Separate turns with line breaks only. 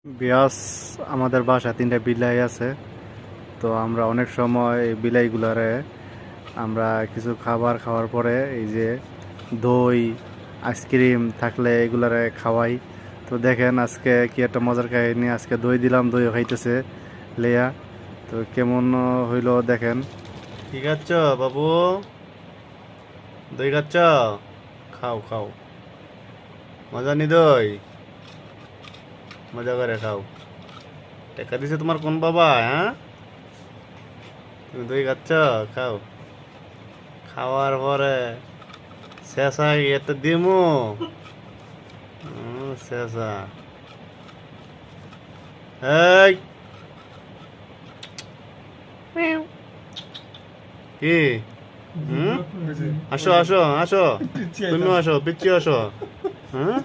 বিয়াস আমাদের বাসায় 3টা বিলাই আছে। তো আমরা অনেক সময় এই বিলাইগুলারে আমরা কিছু খাবার খাওয়ার পরে এই যে দই আইসক্রিম থাকলে এগুলারে খাওয়াই। তো দেখেন আজকে কি একটা মজার কাহিনী, আজকে দই দিলাম, দইও খাইতেছে লেয়া। তো কেমন হইলো দেখেন। কি খাচ্ছ বাবু? দই খাচ্ছ? খাও খাও, মজা নি দই, মজা করে খাও। টাকা দিছে তোমার কোন বাবা? হ্যাঁ, তুমি দই খাচ্ছ? খাও, খাওয়ার পরে শেষা এত দিমু। শেষা এই কি? আসো আসো আসো, তুমি আসো, পিচ্ছি আসো। হ্যাঁ,